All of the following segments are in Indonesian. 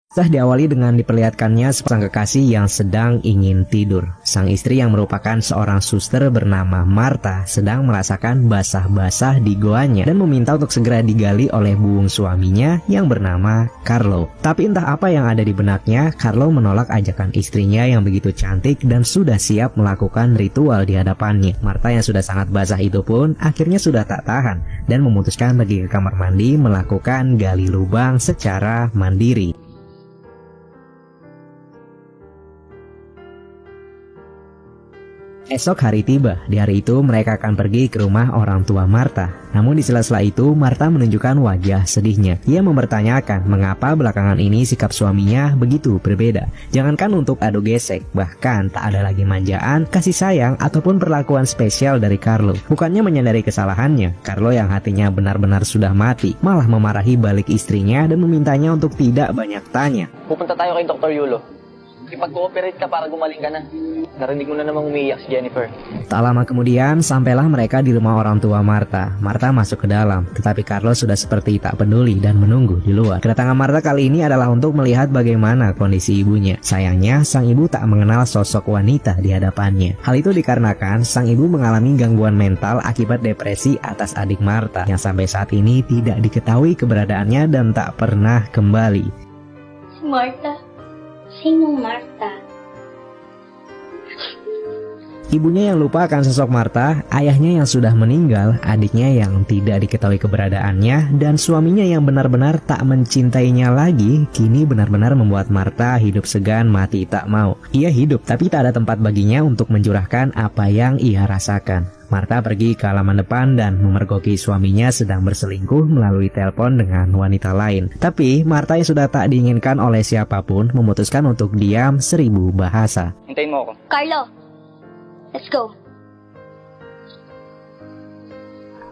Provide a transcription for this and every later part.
Kisah diawali dengan diperlihatkannya sepasang kekasih yang sedang ingin tidur. Sang istri yang merupakan seorang suster bernama Martha sedang merasakan basah-basah di goanya dan meminta untuk segera digali oleh buung suaminya yang bernama Carlo. Tapi entah apa yang ada di benaknya, Carlo menolak ajakan istrinya yang begitu cantik dan sudah siap melakukan ritual di hadapannya. Martha yang sudah sangat basah itu pun akhirnya sudah tak tahan dan memutuskan pergi ke kamar mandi melakukan gali lubang secara mandiri. Esok hari tiba. Di hari itu mereka akan pergi ke rumah orang tua Martha. Namun di sela-sela itu Martha menunjukkan wajah sedihnya. Ia mempertanyakan mengapa belakangan ini sikap suaminya begitu berbeda. Jangankan untuk adu gesek, bahkan tak ada lagi manjaan, kasih sayang ataupun perlakuan spesial dari Carlo. Bukannya menyadari kesalahannya, Carlo yang hatinya benar-benar sudah mati malah memarahi balik istrinya dan memintanya untuk tidak banyak tanya. Pupunta tayo kay Dr. Yulo. Ipag-cooperate ka para gumaling ka na. Narinig mo na namang umiiyak si Jennifer. Tak lama kemudian, sampailah mereka di rumah orang tua Martha. Martha masuk ke dalam, tetapi Carlo sudah seperti tak peduli dan menunggu di luar. Kedatangan Martha kali ini adalah untuk melihat bagaimana kondisi ibunya. Sayangnya, sang ibu tak mengenal sosok wanita di hadapannya. Hal itu dikarenakan sang ibu mengalami gangguan mental akibat depresi atas adik Martha, yang sampai saat ini tidak diketahui keberadaannya dan tak pernah kembali. Martha? Sinong Martha? Ibunya yang lupa akan sosok Martha, ayahnya yang sudah meninggal, adiknya yang tidak diketahui keberadaannya, dan suaminya yang benar-benar tak mencintainya lagi, kini benar-benar membuat Martha hidup segan mati tak mau. Ia hidup, tapi tak ada tempat baginya untuk mencurahkan apa yang ia rasakan. Martha pergi ke halaman depan dan memergoki suaminya sedang berselingkuh melalui telepon dengan wanita lain. Tapi Martha yang sudah tak diinginkan oleh siapapun memutuskan untuk diam 1000 bahasa. Hintayin mo ako. Carlo, let's go.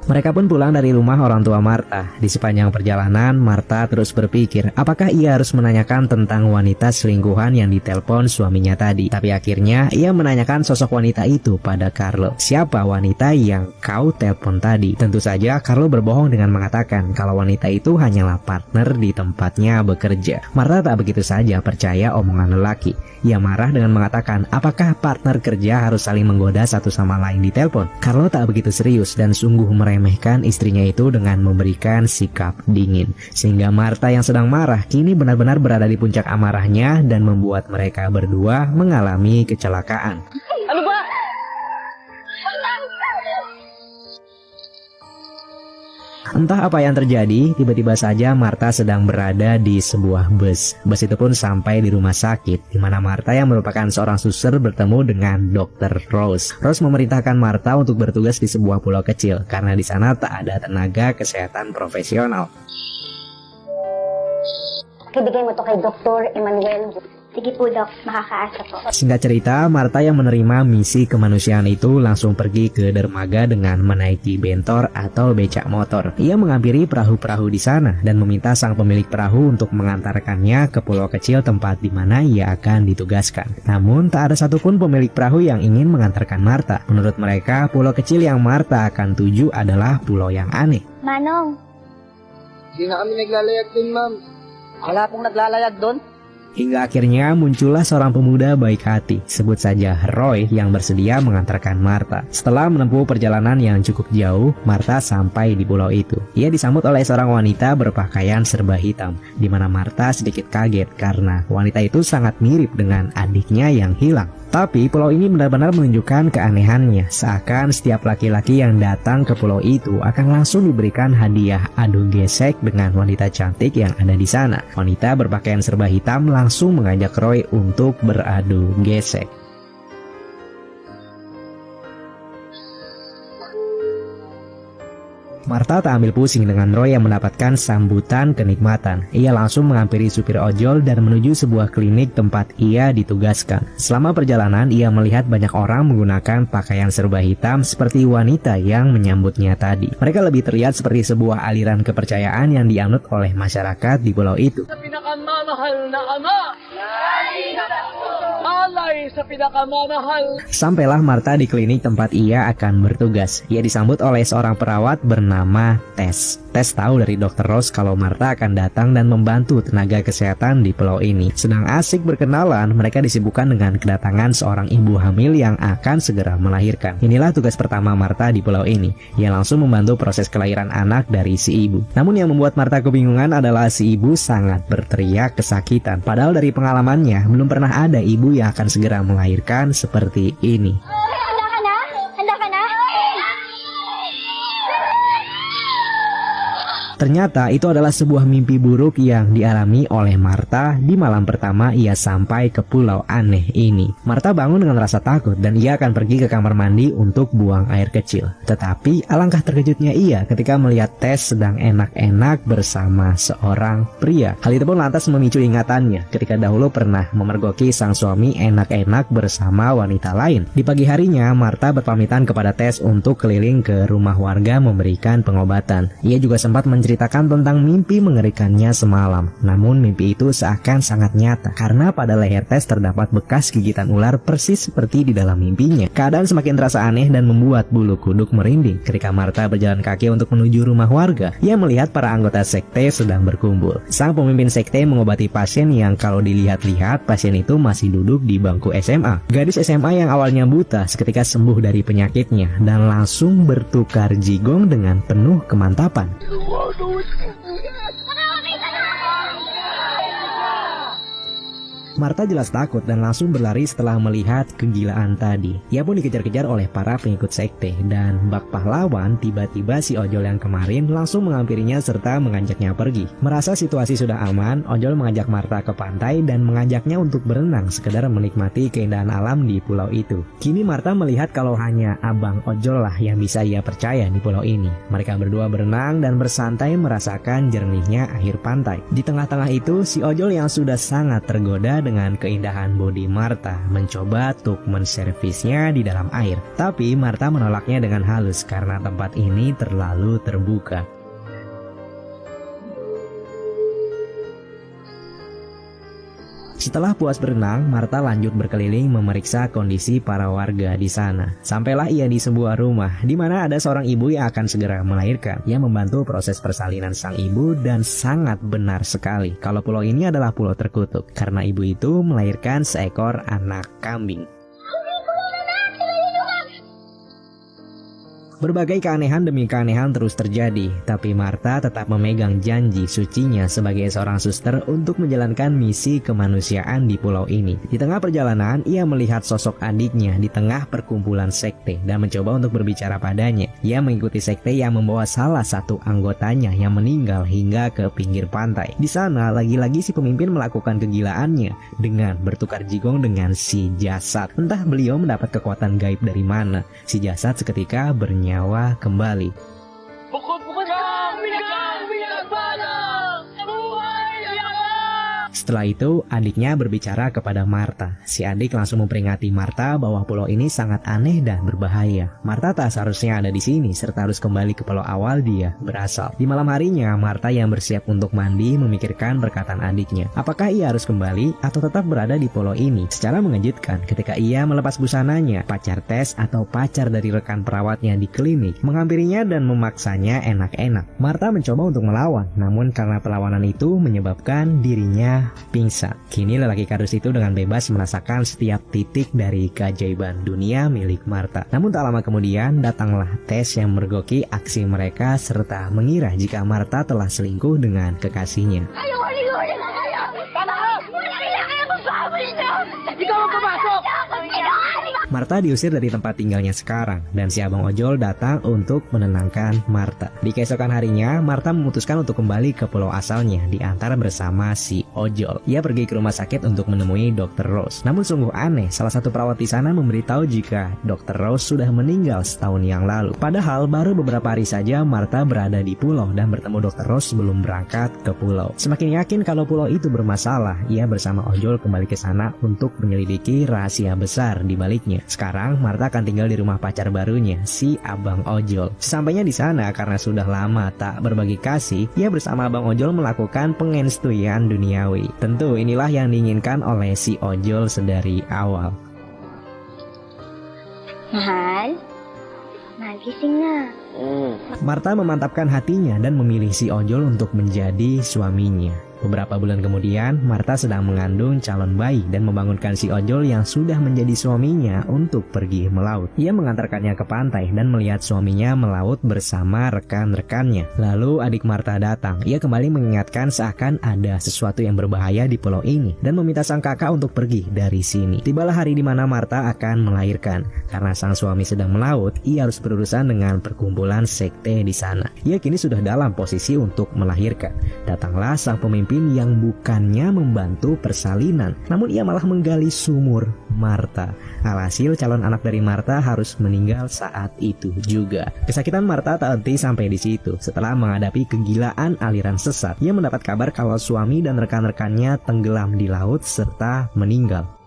Mereka pun pulang dari rumah orang tua Martha. Di sepanjang perjalanan, Martha terus berpikir apakah ia harus menanyakan tentang wanita selingkuhan yang ditelepon suaminya tadi. Tapi akhirnya ia menanyakan sosok wanita itu pada Carlo. Siapa wanita yang kau telepon tadi? Tentu saja Carlo berbohong dengan mengatakan kalau wanita itu hanyalah partner di tempatnya bekerja. Martha tak begitu saja percaya omongan lelaki. Ia marah dengan mengatakan apakah partner kerja harus saling menggoda satu sama lain di telepon. Carlo tak begitu serius dan sungguh meremehkan istrinya itu dengan memberikan sikap dingin. Sehingga Martha yang sedang marah kini benar-benar berada di puncak amarahnya dan membuat mereka berdua mengalami kecelakaan. Ano ba? Entah apa yang terjadi, tiba-tiba saja Martha sedang berada di sebuah bus. Bus itu pun sampai di rumah sakit, di mana Martha yang merupakan seorang suster bertemu dengan Dr. Rose. Rose memerintahkan Martha untuk bertugas di sebuah pulau kecil, karena di sana tak ada tenaga kesehatan profesional. Ibigay mo to kay Dr. Emmanuel. Sige po, Doc. Makakaasa po. Singkat cerita, Martha yang menerima misi kemanusiaan itu langsung pergi ke dermaga dengan menaiki bentor atau becak motor. Ia menghampiri perahu-perahu di sana dan meminta sang pemilik perahu untuk mengantarkannya ke pulau kecil tempat di mana ia akan ditugaskan. Namun, tak ada satupun pemilik perahu yang ingin mengantarkan Martha. Menurut mereka, pulau kecil yang Martha akan tuju adalah pulau yang aneh. Manong, Hindi na kami naglalayag dun, ma'am. Wala pong naglalayag dun. Hingga akhirnya muncullah seorang pemuda baik hati, sebut saja Roy, yang bersedia mengantarkan Martha. Setelah menempuh perjalanan yang cukup jauh, Martha sampai di pulau itu. Ia disambut oleh seorang wanita berpakaian serba hitam, di mana Martha sedikit kaget karena wanita itu sangat mirip dengan adiknya yang hilang. Tapi pulau ini benar-benar menunjukkan keanehannya, seakan setiap laki-laki yang datang ke pulau itu akan langsung diberikan hadiah adu gesek dengan wanita cantik yang ada di sana. Wanita berpakaian serba hitam langsung mengajak Roy untuk beradu gesek. Martha tak ambil pusing dengan Roy yang mendapatkan sambutan kenikmatan. Ia langsung menghampiri supir ojol dan menuju sebuah klinik tempat ia ditugaskan. Selama perjalanan, ia melihat banyak orang menggunakan pakaian serba hitam seperti wanita yang menyambutnya tadi. Mereka lebih terlihat seperti sebuah aliran kepercayaan yang dianut oleh masyarakat di pulau itu. Sa pinaka-mom pinakamamahal na ama. Alay sa pinakamamahal. Sampailah Marta di klinik tempat ia akan bertugas. Ia disambut oleh seorang perawat bernama Tess. Tess tahu dari Dr. Rose kalau Marta akan datang dan membantu tenaga kesehatan di pulau ini. Sedang asik berkenalan, mereka disibukkan dengan kedatangan seorang ibu hamil yang akan segera melahirkan. Inilah tugas pertama Marta di pulau ini. Ia langsung membantu proses kelahiran anak dari si ibu. Namun yang membuat Marta kebingungan adalah si ibu sangat berteriak kesakitan. Padahal dari pengalamannya, belum pernah ada ibu yang akan segera melahirkan seperti ini. Handa ka na? Handa ka na? Ternyata itu adalah sebuah mimpi buruk yang dialami oleh Marta di malam pertama ia sampai ke pulau aneh ini. Marta bangun dengan rasa takut dan ia akan pergi ke kamar mandi untuk buang air kecil. Tetapi alangkah terkejutnya ia ketika melihat Tess sedang enak-enak bersama seorang pria. Hal itu pun lantas memicu ingatannya ketika dahulu pernah memergoki sang suami enak-enak bersama wanita lain. Di pagi harinya Marta berpamitan kepada Tess untuk keliling ke rumah warga memberikan pengobatan. Ia juga sempat menceritakan tentang mimpi mengerikannya semalam. Namun mimpi itu seakan sangat nyata karena pada leher Tess terdapat bekas gigitan ular persis seperti di dalam mimpinya. Keadaan semakin terasa aneh dan membuat bulu kuduk merinding. Ketika Marta berjalan kaki untuk menuju rumah warga, ia melihat para anggota sekte sedang berkumpul. Sang pemimpin sekte mengobati pasien yang kalau dilihat-lihat pasien itu masih duduk di bangku SMA. Gadis SMA yang awalnya buta seketika sembuh dari penyakitnya dan langsung bertukar jigong dengan penuh kemantapan. Marta jelas takut dan langsung berlari setelah melihat kegilaan tadi. Ia pun dikejar-kejar oleh para pengikut sekte dan bak pahlawan tiba-tiba si ojol yang kemarin langsung menghampirinya serta mengajaknya pergi. Merasa situasi sudah aman, ojol mengajak Marta ke pantai dan mengajaknya untuk berenang sekedar menikmati keindahan alam di pulau itu. Kini Marta melihat kalau hanya abang ojol lah yang bisa ia percaya di pulau ini. Mereka berdua berenang dan bersantai merasakan jernihnya air pantai. Di tengah-tengah itu si ojol yang sudah sangat tergoda dengan keindahan bodi Marta mencoba untuk menservisnya di dalam air. Tapi Marta menolaknya dengan halus karena tempat ini terlalu terbuka. Setelah puas berenang, Marta lanjut berkeliling memeriksa kondisi para warga di sana. Sampailah ia di sebuah rumah, di mana ada seorang ibu yang akan segera melahirkan. Ia membantu proses persalinan sang ibu dan sangat benar sekali kalau pulau ini adalah pulau terkutuk, karena ibu itu melahirkan seekor anak kambing. Berbagai keanehan demi keanehan terus terjadi, tapi Marta tetap memegang janji sucinya sebagai seorang suster untuk menjalankan misi kemanusiaan di pulau ini. Di tengah perjalanan, ia melihat sosok adiknya di tengah perkumpulan sekte dan mencoba untuk berbicara padanya. Ia mengikuti sekte yang membawa salah satu anggotanya yang meninggal hingga ke pinggir pantai. Di sana, lagi-lagi si pemimpin melakukan kegilaannya dengan bertukar jigong dengan si jasad. Entah beliau mendapat kekuatan gaib dari mana. Si jasad seketika bernyawa kembali. Bukod-bukod kami pada buhay Allah. Setelah itu, adiknya berbicara kepada Marta. Si adik langsung memperingati Marta bahwa pulau ini sangat aneh dan berbahaya. Marta tak seharusnya ada di sini, serta harus kembali ke pulau awal dia berasal. Di malam harinya, Marta yang bersiap untuk mandi memikirkan perkataan adiknya. Apakah ia harus kembali atau tetap berada di pulau ini? Secara mengejutkan, ketika ia melepas busananya, pacar Tess atau pacar dari rekan perawatnya di klinik menghampirinya dan memaksanya enak-enak. Marta mencoba untuk melawan, namun karena perlawanan itu menyebabkan dirinya pingsan. Kini lelaki kardus itu dengan bebas merasakan setiap titik dari keajaiban dunia milik Marta. Namun tak lama kemudian datanglah Tess yang mergoki aksi mereka serta mengira jika Marta telah selingkuh dengan kekasihnya. Marta diusir dari tempat tinggalnya sekarang dan si abang ojol datang untuk menenangkan Marta. Di keesokan harinya, Marta memutuskan untuk kembali ke pulau asalnya diantar bersama si ojol. Ia pergi ke rumah sakit untuk menemui Dr. Rose. Namun sungguh aneh, salah satu perawat di sana memberitahu jika Dr. Rose sudah meninggal setahun yang lalu. Padahal baru beberapa hari saja Marta berada di pulau dan bertemu Dr. Rose sebelum berangkat ke pulau. Semakin yakin kalau pulau itu bermasalah, ia bersama ojol kembali ke sana untuk menyelidiki rahasia besar di baliknya. Sekarang Marta akan tinggal di rumah pacar barunya, si Abang Ojol. Sesampainya di sana, karena sudah lama tak berbagi kasih, ia bersama Abang Ojol melakukan pengenstuian duniawi. Tentu inilah yang diinginkan oleh si Ojol sedari awal. Mahal? Mahal, gising na. Marta memantapkan hatinya dan memilih si Ojol untuk menjadi suaminya. Beberapa bulan kemudian, Marta sedang mengandung calon bayi dan membangunkan si Ojol yang sudah menjadi suaminya untuk pergi melaut. Ia mengantarkannya ke pantai dan melihat suaminya melaut bersama rekan-rekannya. Lalu adik Marta datang. Ia kembali mengingatkan seakan ada sesuatu yang berbahaya di pulau ini dan meminta sang kakak untuk pergi dari sini. Tibalah hari di mana Marta akan melahirkan. Karena sang suami sedang melaut, ia harus berurusan dengan perkumpulan sekte di sana. Ia kini sudah dalam posisi untuk melahirkan. Datanglah sang pemimpin yang bukannya membantu persalinan, namun ia malah menggali sumur Marta. Alhasil calon anak dari Marta harus meninggal saat itu juga. Kesakitan Marta tak henti sampai di situ. Setelah menghadapi kegilaan aliran sesat, ia mendapat kabar kalau suami dan rekan-rekannya tenggelam di laut serta meninggal.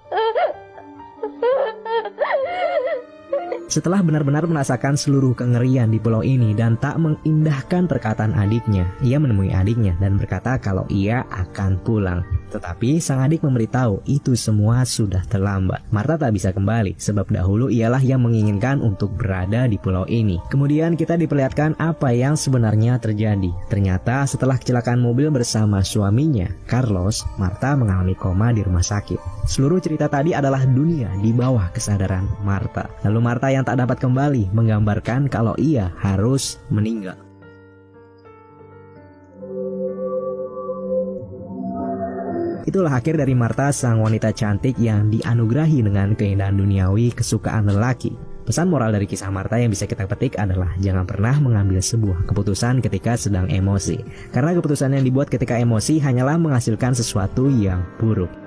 Setelah benar-benar merasakan seluruh kengerian di pulau ini dan tak mengindahkan perkataan adiknya, ia menemui adiknya dan berkata kalau ia akan pulang. Tetapi sang adik memberitahu itu semua sudah terlambat. Marta tak bisa kembali sebab dahulu ialah yang menginginkan untuk berada di pulau ini. Kemudian kita diperlihatkan apa yang sebenarnya terjadi. Ternyata setelah kecelakaan mobil bersama suaminya, Carlos, Marta mengalami koma di rumah sakit. Seluruh cerita tadi adalah dunia di bawah kesadaran Marta. Lalu Marta yang tak dapat kembali menggambarkan kalau ia harus meninggal. Itulah akhir dari Marta, sang wanita cantik yang dianugerahi dengan keindahan duniawi kesukaan lelaki. Pesan moral dari kisah Marta yang bisa kita petik adalah jangan pernah mengambil sebuah keputusan ketika sedang emosi. Karena keputusan yang dibuat ketika emosi hanyalah menghasilkan sesuatu yang buruk.